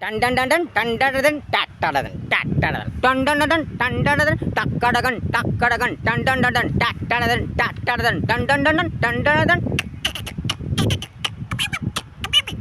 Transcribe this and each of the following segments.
ton टन टन टन टन टन टन टाटाडन टाटाडन टन टन टन टन टन टाकाडगन टाकाडगन टन टन टन टाटाडन टाटाडन टन टन टन टन टन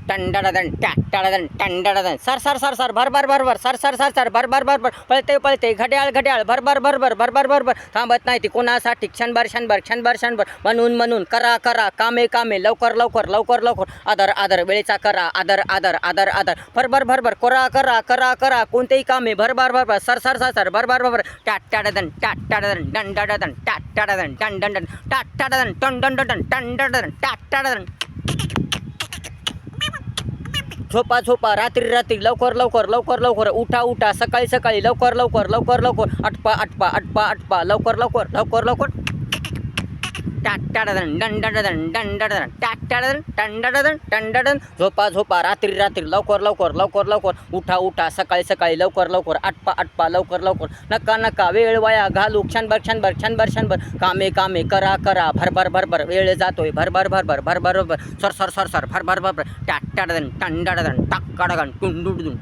टंडडन टाटाडन टंडडन सर सर सर सर भर भर भर भर सर सर सर सर भर भर भर भर पळते पळते घड्याळ घड्याळ भर भर भर भर भर भर भर भर थांबत नाही ती कोणासाठी क्षणभर क्षणभर क्षणभर क्षणभर म्हणून म्हणून करा करा कामे कामे लवकर लवकर लवकर लवकर आदर आदर वेळेचा करा आदर आदर आदर आदर भर भर भर भर करा करा करा करा कोणतेही कामे भर भर भर भर सर सर सर सर भर भर भर टाटाडन टाटाडन डंडडन टाटाडन डंडडन टाटाडन टंडडन टंडडन टाटाडन झोपा झोपा रात्री रात्री लवकर लवकर लवकर लवकर उठा उठा सकाळी सकाळी लवकर लवकर लवकर लवकर आटपा आटपा आटपा आटपा लवकर लवकर लवकर लवकर टाटाडन डंडडन डंडडन टाटाडन टंडडन टंडडन झोपा झोपा रात्री रात्री लवकर लवकर लवकर लवकर उठा उठा सकाळी सकाळी लवकर लवकर आटपा आटपा लवकर लवकर नका नका वेळ वाया घालू क्षणभर क्षणभर क्षणभर क्षणभर कामे कामे करा करा भरभर भरभर वेळ जातोय भरभर भरभर भरभर भर सर सर सर सर भरभर भरभर टाटाडन टंडडन टाकाडगन टुंडुडुन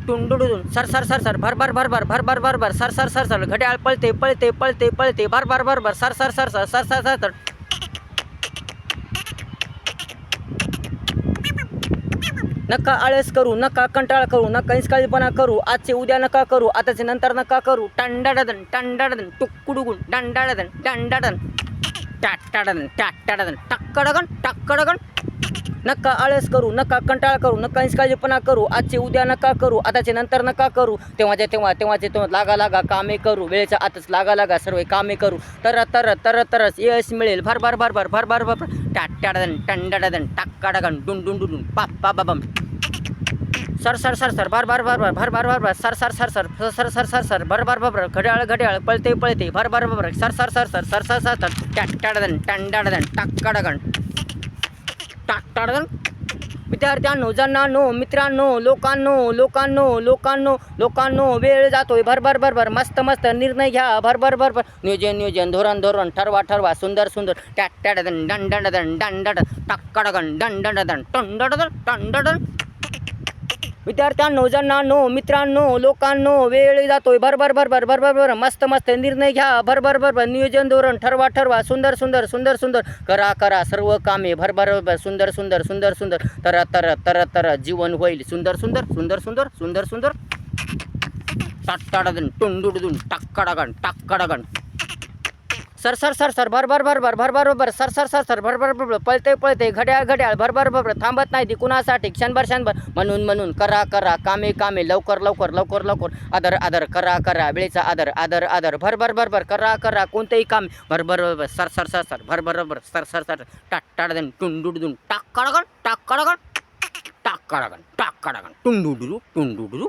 टुंडुडुन सर सर सर सर भरभर भरभर भरभर भरभर सर सर सर सर घड्याळ पळते पळते पळते पळते भरभर भरभर सर सर सर सर सर सर सर सर नका आळस करू नका कंटाळ करू नका निष्काळजीपणा करू आजचे उद्या नका करू आताचे नंतर नका करू टंडडन टंडडन टुकडुगुन डंडडन डंडडन टाटाडन टाटाडन टाकडगन टाकडगन नका आळस करू नका कंटाळ करू नका निष्काळजीपणा करू आजचे उद्या नका करू आताचे नंतर नका करू तेव्हाचे तेव्हा तेव्हाचे तेव्हा लागा लागा कामे करू वेळेच्या आताच लागा लागा सर्व कामे करू तर तर तर तरच यश मिळेल भर भर भर भर भर भर भर टाटाडन टंडडन टाकाडगन डुन डुन डुन पापा बाबम सर सर सर सर भर भर भर भर भर भर भर भर सर सर सर सर सर सर सर सर भर भर भर घड्याळ घड्याळ पळते पळते भर भर भर सर सर सर सर सर सर सर सर टाटाडन टंडडन टाकाडगन टाटाडन विद्यार्थ्यांनो जनांनो मित्रांनो लोकांनो लोकांनो लोकांनो लोकांनो वेळ जातोय भरभर भरभर मस्त मस्त निर्णय घ्या भरभर भरभर नियोजन नियोजन धोरण धोरण ठरवा ठरवा सुंदर सुंदर टाटाडन डंडडन डंडडन टाकाडगन डंडडन टंडडन टंडडन विद्यार्थ्यांनो जनांनो मित्रांनो लोकांनो वेळ जातोय भरभर भरभर भरभर भर मस्त मस्त निर्णय घ्या भरभर भरभर नियोजन धोरण ठरवा ठरवा सुंदर सुंदर सुंदर सुंदर करा करा सर्व कामे भरभर भरभर सुंदर सुंदर सुंदर सुंदर तर तर तर तर जीवन होईल सुंदर सुंदर सुंदर सुंदर सुंदर सुंदर टाटाडन टुंडुडुन टाकाडगन टाकाडगन सर सर सर सर भर भर भर भर भर भर भर सर सर सर सर भर भर भर पळते पळते घड्याळ घड्याळ भर भर भर थांबत नाही ती कुणासाठी क्षणभर क्षणभर म्हणून म्हणून करा करा कामे कामे लवकर लवकर लवकर लवकर आदर आदर करा करा वेळेचा आदर आदर आदर भर भर भर भर करा करा कोणतेही काम भर भर भर सर सर सर सर भर भर भर सर सर सर टाटाडन टुंडुडुन टाकाडगन टाकाडगन टाकाडगन टाकाडगन टुंडुडुरु टुंडुडुरु